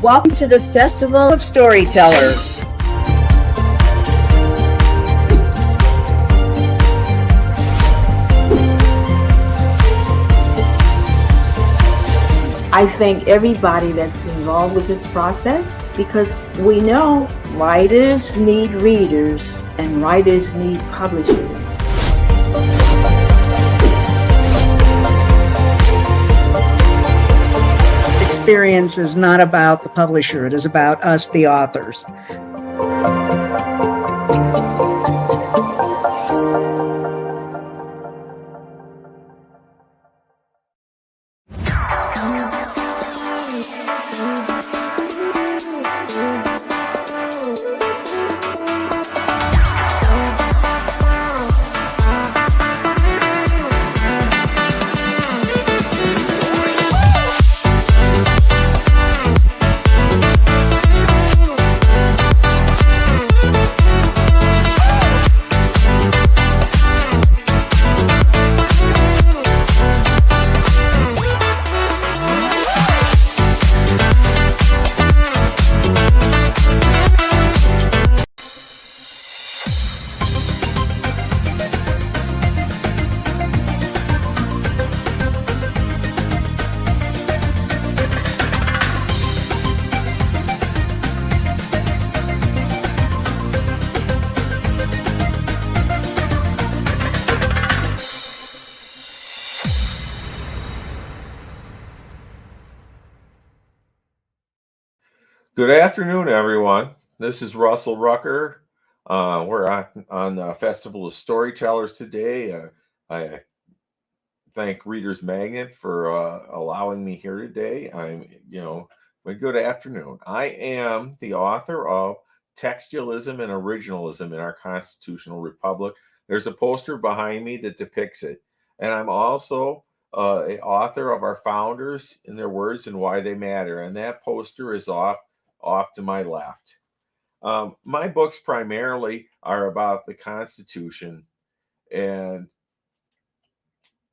Welcome to the Festival of Storytellers. I thank everybody that's involved with this process because we know writers need readers and writers need publishers. Experience is not about the publisher. It is about us, the authors. Good afternoon, everyone. This is Russell Rucker. We're on the Festival of Storytellers today. I thank Reader's Magnet for allowing me here today. Good afternoon. I am the author of Textualism and Originalism in Our Constitutional Republic. There's a poster behind me that depicts it. And I'm also an author of Our Founders and Their Words and Why They Matter. And that poster is off to my left. My books primarily are about the Constitution and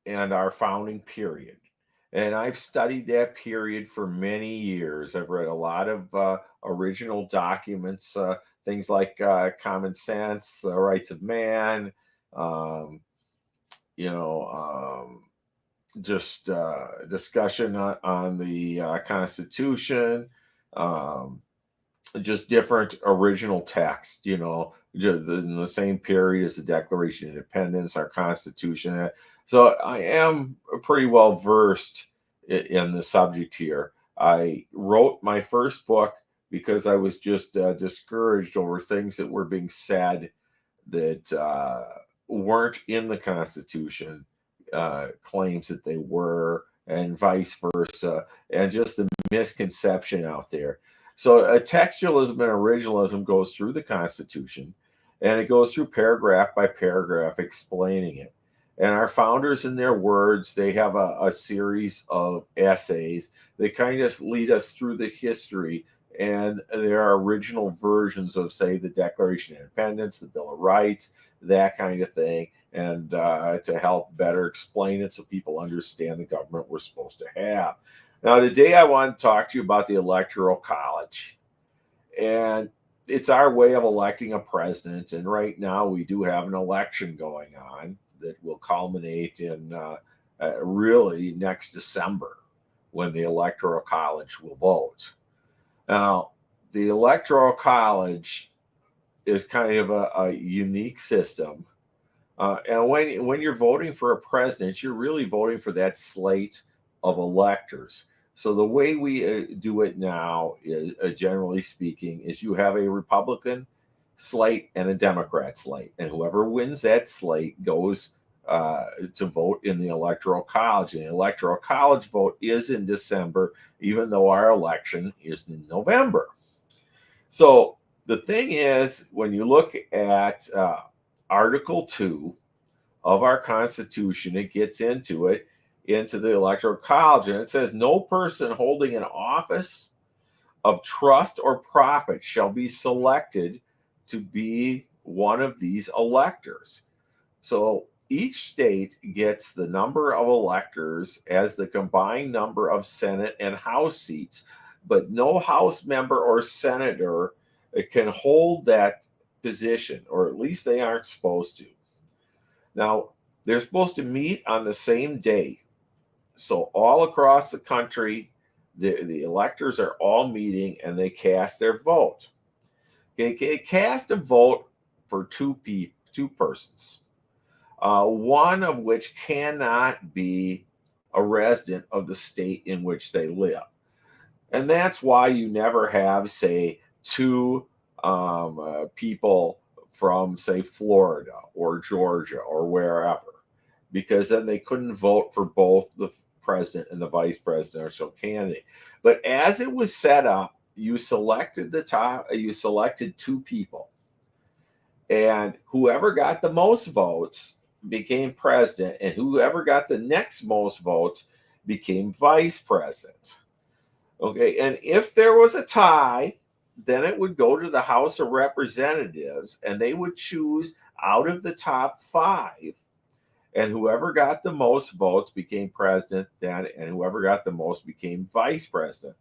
our founding period. And I've studied that period for many years. I've read a lot of original documents, things like Common Sense, The Rights of Man, discussion on the Constitution, just different original text, just in the same period as the Declaration of Independence, our Constitution. So I am pretty well versed in the subject here. I wrote my first book because I was just discouraged over things that were being said that weren't in the Constitution, claims that they were, and vice versa, and just the misconception out there. So textualism and originalism goes through the Constitution, and it goes through paragraph by paragraph explaining it. And our founders, in their words, they have a series of essays that kind of lead us through the history. And there are original versions of, say, the Declaration of Independence, the Bill of Rights, that kind of thing, and to help better explain it so people understand the government we're supposed to have. Now, today I want to talk to you about the Electoral College. And it's our way of electing a president. And right now we do have an election going on that will culminate in really next December, when the Electoral College will vote. Now, the Electoral College is kind of a unique system. And when you're voting for a president, you're really voting for that slate of electors. So the way we do it now, is, generally speaking, is you have a Republican slate and a Democrat slate. And whoever wins that slate goes to vote in the Electoral College. And the Electoral College vote is in December, even though our election is in November. So the thing is, when you look at Article 2 of our Constitution, it gets into the Electoral College, and it says, no person holding an office of trust or profit shall be selected to be one of these electors. So each state gets the number of electors as the combined number of Senate and House seats. but no House member or senator can hold that position, or at least they aren't supposed to. Now, they're supposed to meet on the same day. So all across the country, the electors are all meeting and they cast their vote. They cast a vote for two persons, one of which cannot be a resident of the state in which they live. And that's why you never have, say, two people from, say, Florida or Georgia or wherever, because then they couldn't vote for both the president and the vice presidential candidate. But as it was set up, you selected two people, and whoever got the most votes became president, and whoever got the next most votes became vice president. Okay, and if there was a tie, then it would go to the House of Representatives, and they would choose out of the top 5, and whoever got the most votes became president then, and whoever got the most became vice president.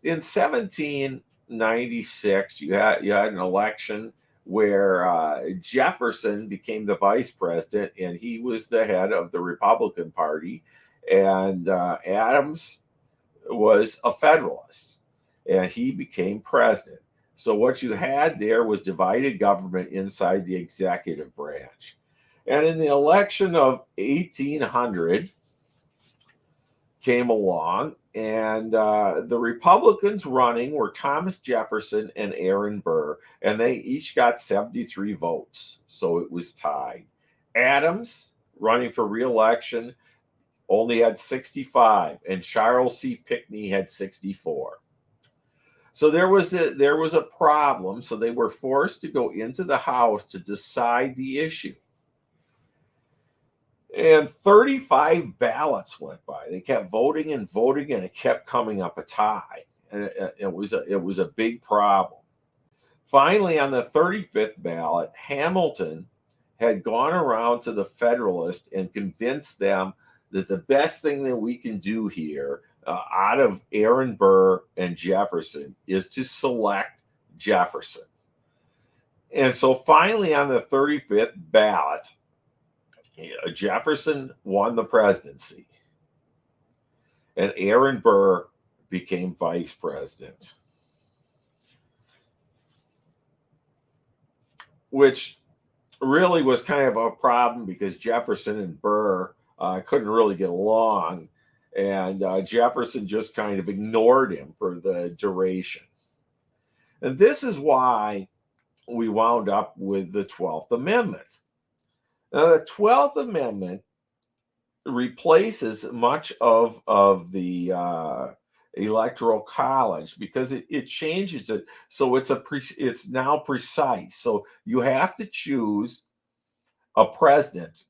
In 1796, you had an election where Jefferson became the vice president, and he was the head of the Republican Party, and Adams was a Federalist, and he became president. So what you had there was divided government inside the executive branch. And in the election of 1800 came along, and the Republicans running were Thomas Jefferson and Aaron Burr, and they each got 73 votes, so it was tied. Adams, running for re-election, only had 65, and Charles C. Pinckney had 64. So there was a problem, so they were forced to go into the House to decide the issue. And 35 ballots went by. They kept voting and voting, and it kept coming up a tie. And it was a big problem. Finally, on the 35th ballot, Hamilton had gone around to the Federalists and convinced them that the best thing that we can do here, out of Aaron Burr and Jefferson, is to select Jefferson. And so finally, on the 35th ballot, Jefferson won the presidency, and Aaron Burr became vice president, which really was kind of a problem because Jefferson and Burr couldn't really get along, and Jefferson just kind of ignored him for the duration. And this is why we wound up with the 12th Amendment. Now, the 12th Amendment replaces much of the Electoral College because it changes it. So it's now precise. So you have to choose a president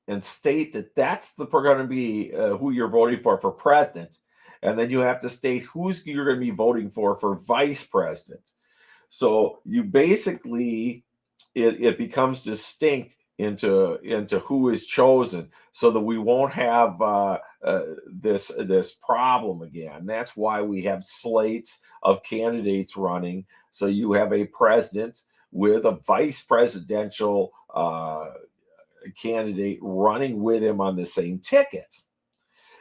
and state that that's going to be who you're voting for president. And then you have to state who's you're going to be voting for vice president. So you basically, it becomes distinct into who is chosen, so that we won't have this problem again. That's why we have slates of candidates running. So you have a president with a vice presidential candidate running with him on the same ticket.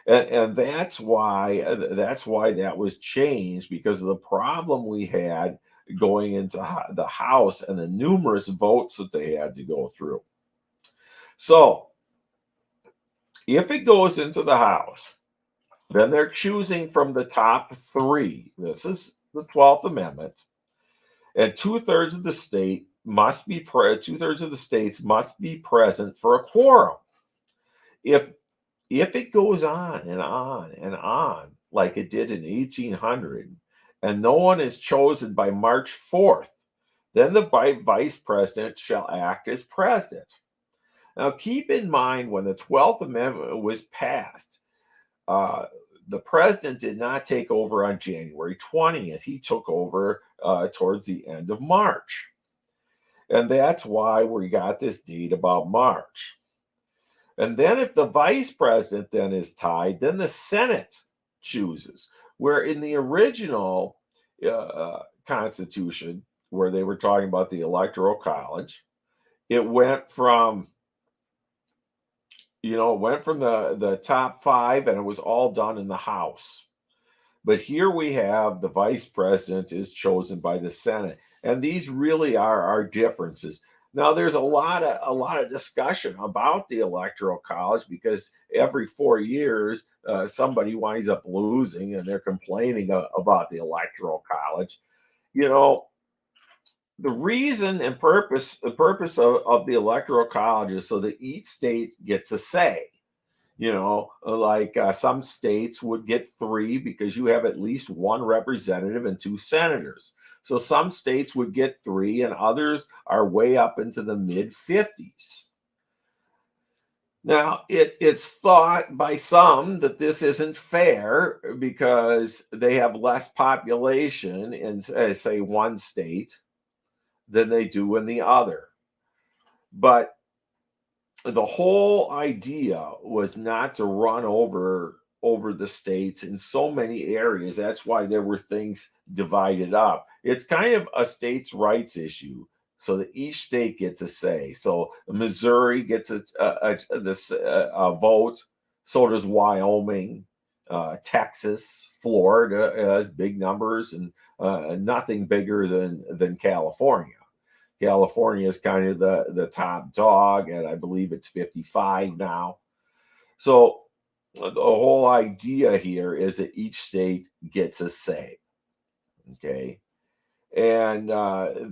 And that's why that was changed, because of the problem we had going into the House and the numerous votes that they had to go through. So if it goes into the House, then they're choosing from the top 3. This is the 12th Amendment, and 2/3 of the state must be 2/3 of the states must be present for a quorum. If it goes on and on and on like it did in 1800, and no one is chosen by March 4th, then the vice president shall act as president. Now, keep in mind, when the 12th Amendment was passed, the president did not take over on January 20th. He took over towards the end of March. And that's why we got this date about March. And then if the vice president then is tied, then the Senate chooses. Where in the original Constitution, where they were talking about the Electoral College, it went from the top five, and it was all done in the House. But here we have the vice president is chosen by the Senate, and these really are our differences. Now, there's a lot of discussion about the Electoral College because every 4 years somebody winds up losing, and they're complaining about the Electoral College. You know, the reason and the purpose of the Electoral College is so that each state gets a say. Like some states would get three because you have at least one representative and two senators. So some states would get three, and others are way up into the mid 50s. Now, it's thought by some that this isn't fair because they have less population in, say, one state than they do in the other. But the whole idea was not to run over the states in so many areas. That's why there were things divided up. It's kind of a states' rights issue, so that each state gets a say. So Missouri gets a vote. So does Wyoming, Texas, Florida has big numbers, and nothing bigger than California. California is kind of the top dog, and I believe it's 55 now. So the whole idea here is that each state gets a say. Okay. And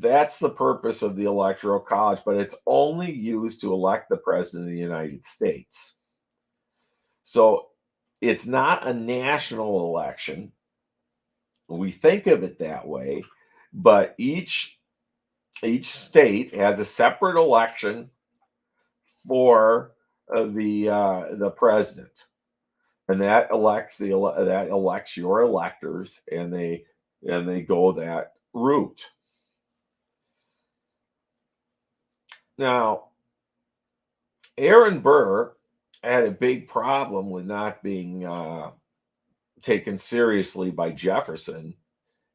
that's the purpose of the Electoral College, but it's only used to elect the President of the United States. So it's not a national election. We think of it that way, but each state has a separate election for the president, and that elects your electors, and they go that route. Now, Aaron Burr had a big problem with not being taken seriously by Jefferson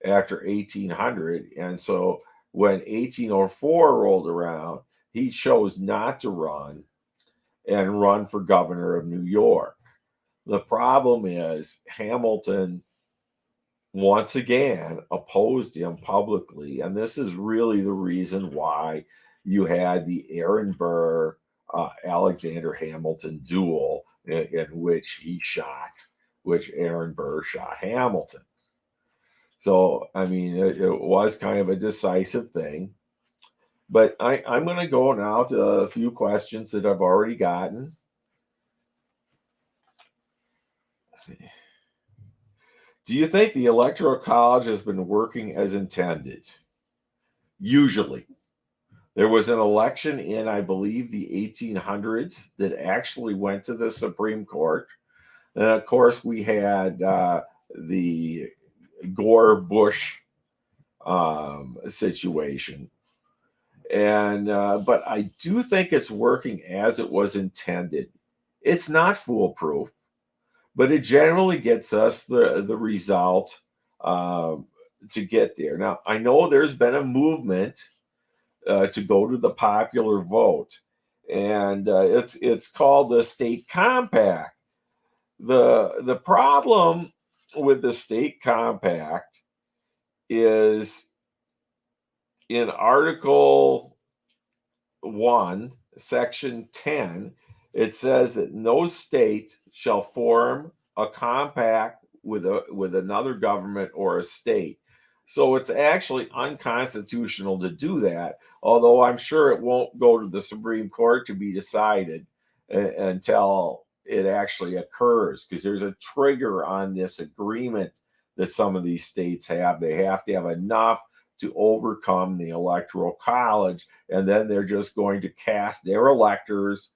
after 1800, and so when 1804 rolled around, he chose not to run and run for governor of New York. The problem is Hamilton once again opposed him publicly, and this is really the reason why you had the Aaron Burr Alexander Hamilton duel in which Aaron Burr shot Hamilton. So, I mean, it was kind of a decisive thing. But I'm going to go now to a few questions that I've already gotten. Do you think the Electoral College has been working as intended? Usually. There was an election in, I believe, the 1800s that actually went to the Supreme Court. And, of course, we had the Gore-Bush situation. And but I do think it's working as it was intended. It's not foolproof, but it generally gets us the result to get there. Now, I know there's been a movement to go to the popular vote, and it's called the State Compact. The problem with the State Compact is in Article 1, Section 10, it says that no state shall form a compact with another government or a state. So it's actually unconstitutional to do that, although I'm sure it won't go to the Supreme Court to be decided until it actually occurs, because there's a trigger on this agreement that some of these states have. They have to have enough to overcome the Electoral College, and then they're just going to cast their electors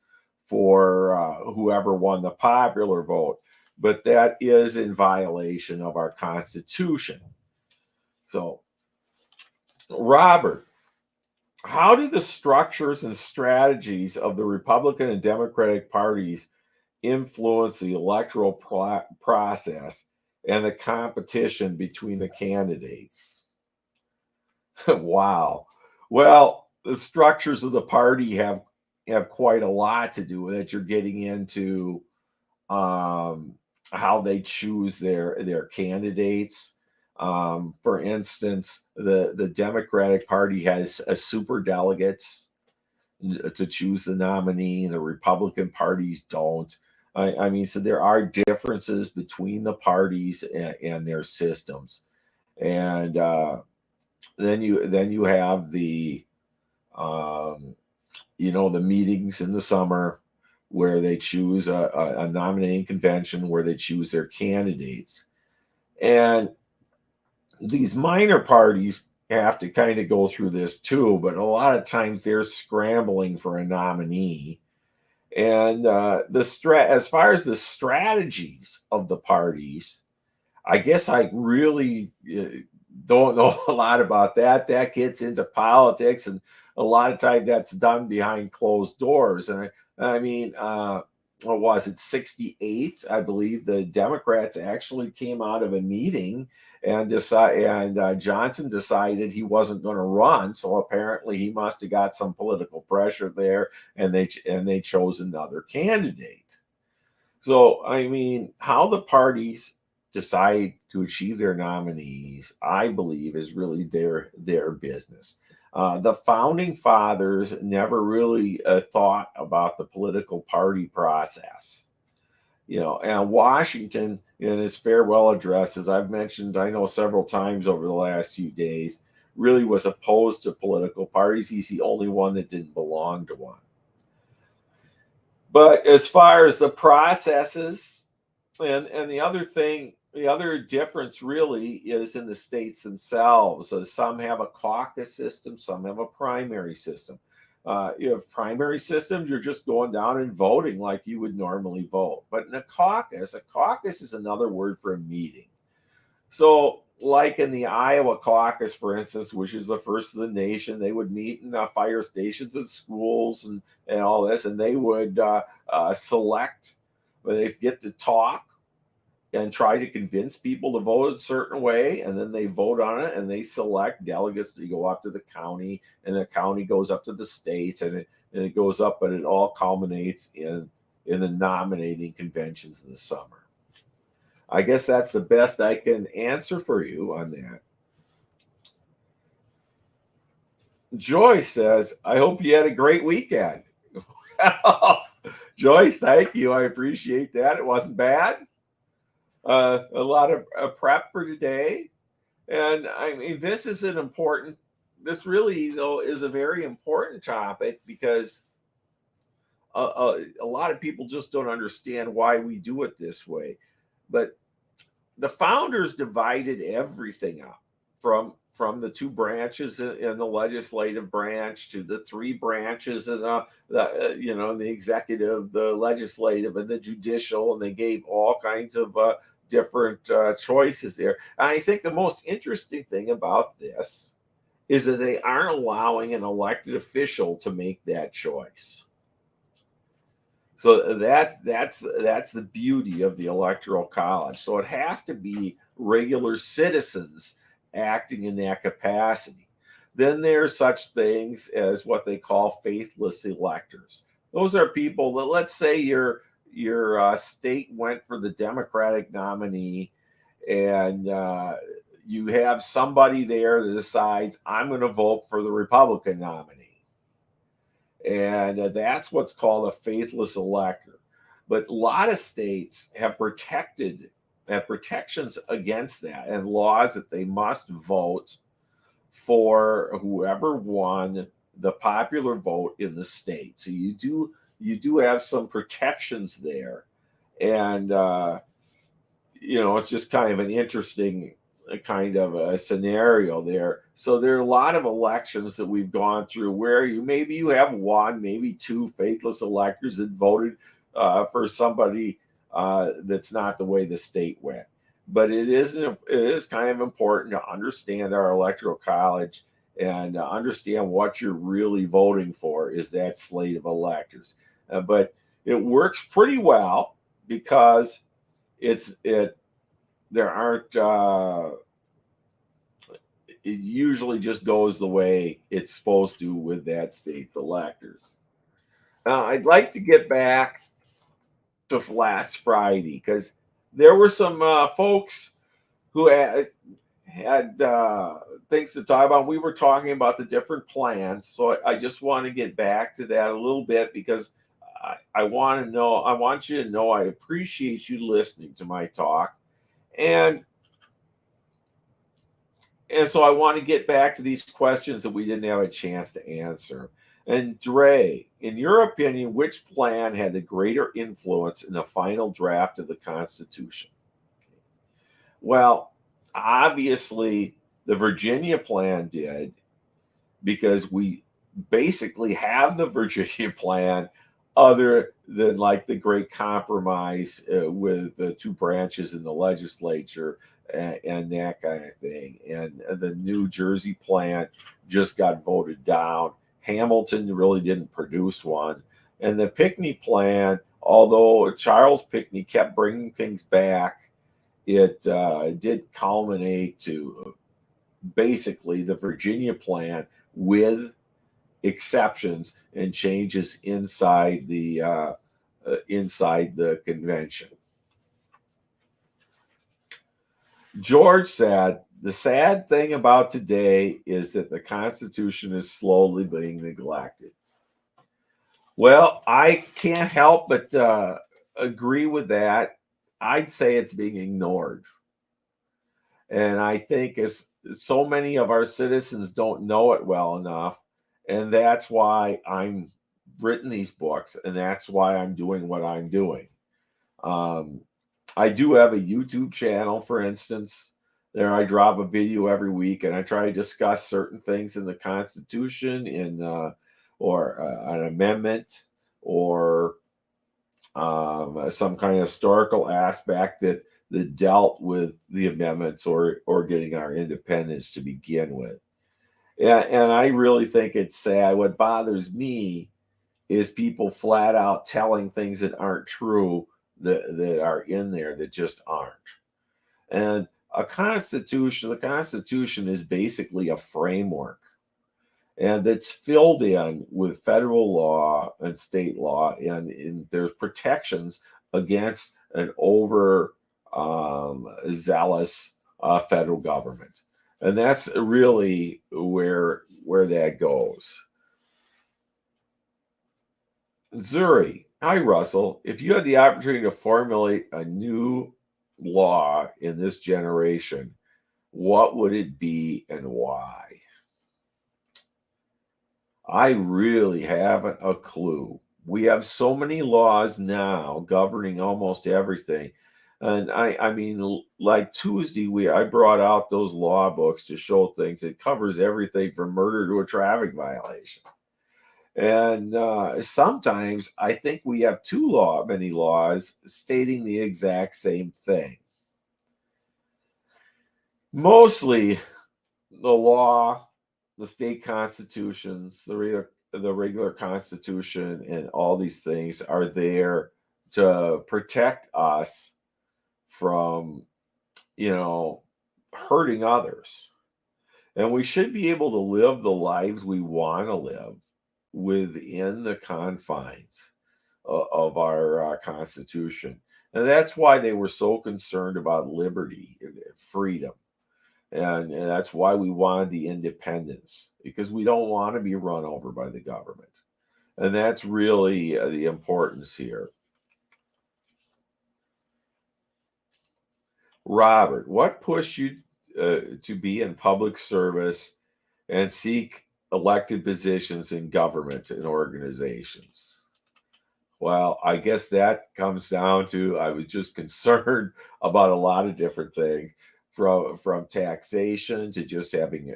for whoever won the popular vote. But that is in violation of our Constitution. So, Robert, how do the structures and strategies of the Republican and Democratic parties influence the electoral process, and the competition between the candidates. Wow. Well, the structures of the party have quite a lot to do with it. You're getting into how they choose their candidates. For instance, the Democratic Party has a super delegates to choose the nominee, and the Republican parties don't. I mean, so there are differences between the parties and their systems, and then you have the the meetings in the summer where they choose a nominating convention where they choose their candidates, and these minor parties have to kind of go through this too, but a lot of times they're scrambling for a nominee. And as far as the strategies of the parties, I guess I really don't know a lot about that. That gets into politics, and a lot of time that's done behind closed doors. And I mean, what was it, 68? I believe the Democrats actually came out of a meeting and Johnson decided he wasn't going to run. So apparently he must have got some political pressure there, and they chose another candidate. So I mean, how the parties decide to achieve their nominees, I believe, is really their business. The founding fathers never really thought about the political party process. And Washington, in his farewell address, as I've mentioned, I know several times over the last few days, really was opposed to political parties. He's the only one that didn't belong to one. But as far as the processes, and the other difference really is in the states themselves. So some have a caucus system, some have a primary system. You have primary systems, you're just going down and voting like you would normally vote. But in a caucus is another word for a meeting. So like in the Iowa caucus, for instance, which is the first of the nation, they would meet in fire stations and schools and all this, and they would select, they get to talk and try to convince people to vote a certain way, and then they vote on it, and they select delegates to go up to the county, and the county goes up to the state, and it goes up, but it all culminates in the nominating conventions in the summer. I guess that's the best I can answer for you on that. Joyce says, I hope you had a great weekend. Joyce, thank you. I appreciate that. It wasn't bad. A lot of prep for today. And I mean, this really, though, is a very important topic because a lot of people just don't understand why we do it this way. But the founders divided everything up from the two branches in the legislative branch to the three branches in the executive, the legislative, and the judicial, and they gave all kinds of different choices there. And I think the most interesting thing about this is that they aren't allowing an elected official to make that choice. So that's the beauty of the Electoral College. So it has to be regular citizens acting in that capacity. Then there's such things as what they call faithless electors. Those are people that, let's say your state went for the Democratic nominee, and you have somebody there that decides, I'm going to vote for the Republican nominee. And that's what's called a faithless elector. But a lot of states have protections against that, and laws that they must vote for whoever won the popular vote in the state. So you do have some protections there. And it's just kind of an interesting kind of a scenario there. So there are a lot of elections that we've gone through where you have one, maybe two faithless electors that voted for somebody that's not the way the state went. But it is kind of important to understand our Electoral College and understand what you're really voting for is that slate of electors. But it works pretty well because the there aren't. It usually just goes the way it's supposed to with that state's electors. Now, I'd like to get back to last Friday because there were some folks who had things to talk about. We were talking about the different plans, so I just want to get back to that a little bit because I want to know. I want you to know I appreciate you listening to my talk, and so I want to get back to these questions that we didn't have a chance to answer. And Dre, in your opinion, which plan had the greater influence in the final draft of the Constitution? Well, obviously, the Virginia plan did, because we basically have the Virginia plan other than like the great compromise with the two branches in the legislature and that kind of thing. And the New Jersey plan just got voted down. Hamilton really didn't produce one. And the Pinckney plan, although Charles Pinckney kept bringing things back, it did culminate to basically the Virginia plan with exceptions and changes inside the convention. George said, the sad thing about today is that the Constitution is slowly being neglected. Well, I can't help but agree with that. I'd say it's being ignored. And I think as so many of our citizens don't know it well enough, and that's why I'm written these books, and that's why I'm doing what I'm doing. I do have a YouTube channel, for instance. There I drop a video every week, and I try to discuss certain things in the Constitution, or an amendment, or some kind of historical aspect that dealt with the amendments or getting our independence to begin with. And I really think it's sad. What bothers me is people flat out telling things that aren't true that are in there that just aren't. And the Constitution is basically a framework, and it's filled in with federal law and state law, and there's protections against an over zealous federal government. And that's really where that goes. Zuri, hi Russell. If you had the opportunity to formulate a new law in this generation, what would it be and why? I really haven't a clue. We have so many laws now governing almost everything. And I mean, like Tuesday, I brought out those law books to show things. It covers everything from murder to a traffic violation. And sometimes I think we have many laws stating the exact same thing. Mostly the law, the state constitutions, the regular constitution, and all these things are there to protect us from, hurting others. And we should be able to live the lives we want to live within the confines of our Constitution. And that's why they were so concerned about liberty and freedom. And that's why we wanted the independence, because we don't want to be run over by the government. And that's really the importance here. Robert, what pushed you to be in public service and seek elected positions in government and organizations? Well, I guess that comes down to I was just concerned about a lot of different things, from taxation to just having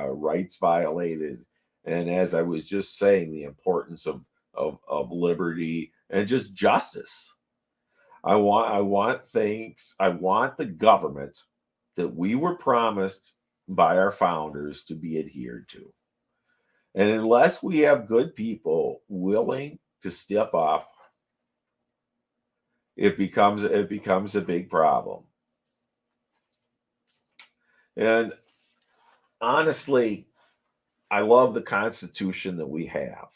rights violated, and as I was just saying, the importance of liberty and just justice. I want the government that we were promised by our founders to be adhered to. And unless we have good people willing to step up, it becomes a big problem. And honestly, I love the Constitution that we have.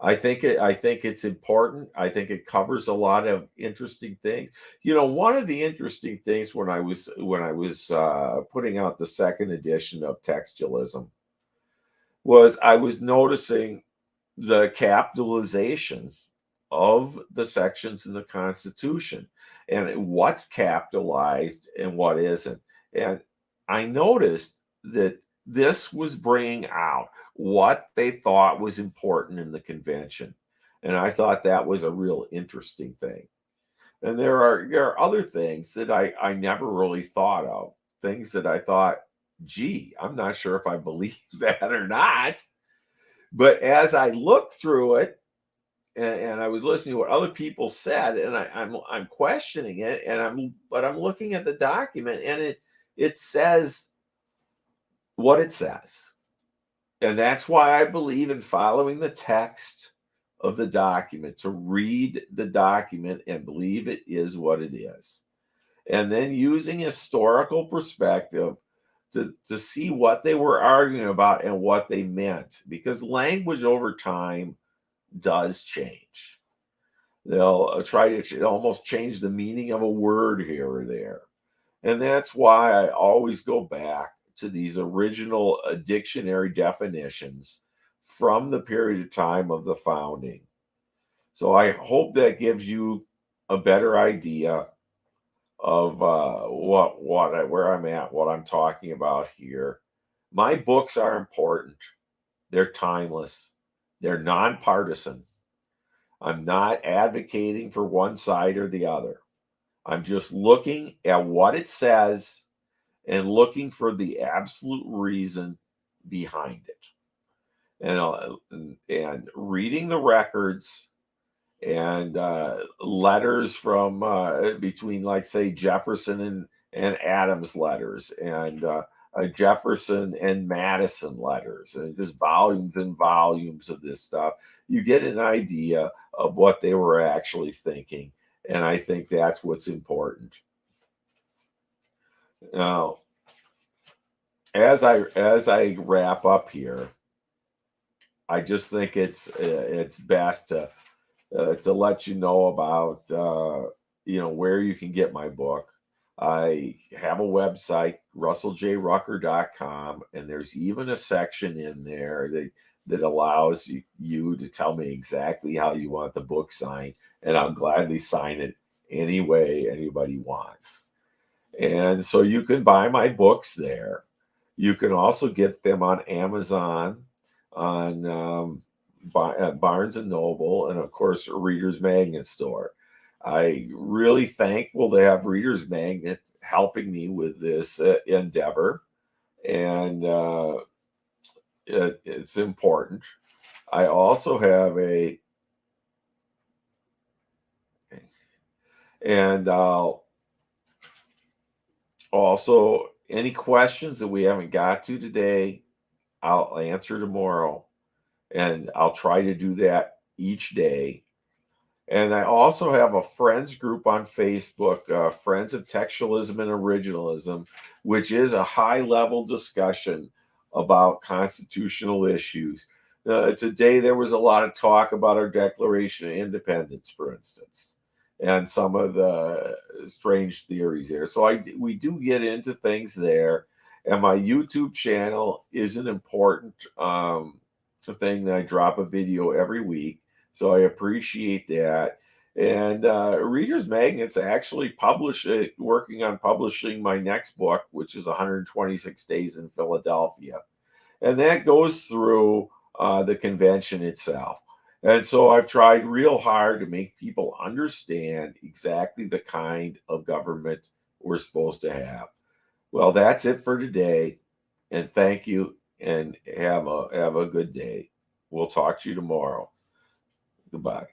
I think it's important. I think it covers a lot of interesting things. One of the interesting things when I was putting out the second edition of Textualism was I was noticing the capitalization of the sections in the Constitution and what's capitalized and what isn't. And I noticed that this was bringing out what they thought was important in the convention. And I thought that was a real interesting thing. And there are other things that I never really thought of, things that I thought, gee, I'm not sure if I believe that or not. But as I looked through it, and I was listening to what other people said, and I'm questioning it, but I'm looking at the document, and it says what it says, and that's why I believe in following the text of the document, to read the document and believe it is what it is, and then using historical perspective to see what they were arguing about and what they meant, because language over time does change. They'll try to almost change the meaning of a word here or there. And that's why I always go back to these original dictionary definitions from the period of time of the founding. So I hope that gives you a better idea of where I'm at, what I'm talking about here. My books are important. They're timeless. They're nonpartisan. I'm not advocating for one side or the other. I'm just looking at what it says and looking for the absolute reason behind it. And reading the records and letters from between, like, say, Jefferson and Adams letters, and Jefferson and Madison letters, and just volumes and volumes of this stuff. You get an idea of what they were actually thinking, and I think that's what's important. Now, as I wrap up here, I just think it's best to let you know about where you can get my book. I have a website, russelljrucker.com, and there's even a section in there that allows you to tell me exactly how you want the book signed, and I'll gladly sign it any way anybody wants. And so you can buy my books there. You can also get them on Amazon, on Barnes and Noble, and of course Reader's Magnet store. I really thankful to have Reader's Magnet helping me with this endeavor, and it's important. I also have also any questions that we haven't got to today, I'll answer tomorrow, and I'll try to do that each day. And I also have a friends group on Facebook, Friends of Textualism and Originalism, which is a high-level discussion about constitutional issues. Today, there was a lot of talk about our Declaration of Independence, for instance, and some of the strange theories there. So we do get into things there. And my YouTube channel is an important thing that I drop a video every week. So I appreciate that. And Reader's Magnet's actually working on publishing my next book, which is 126 Days in Philadelphia. And that goes through the convention itself. And so I've tried real hard to make people understand exactly the kind of government we're supposed to have. Well, that's it for today. And thank you, and have a good day. We'll talk to you tomorrow. Goodbye.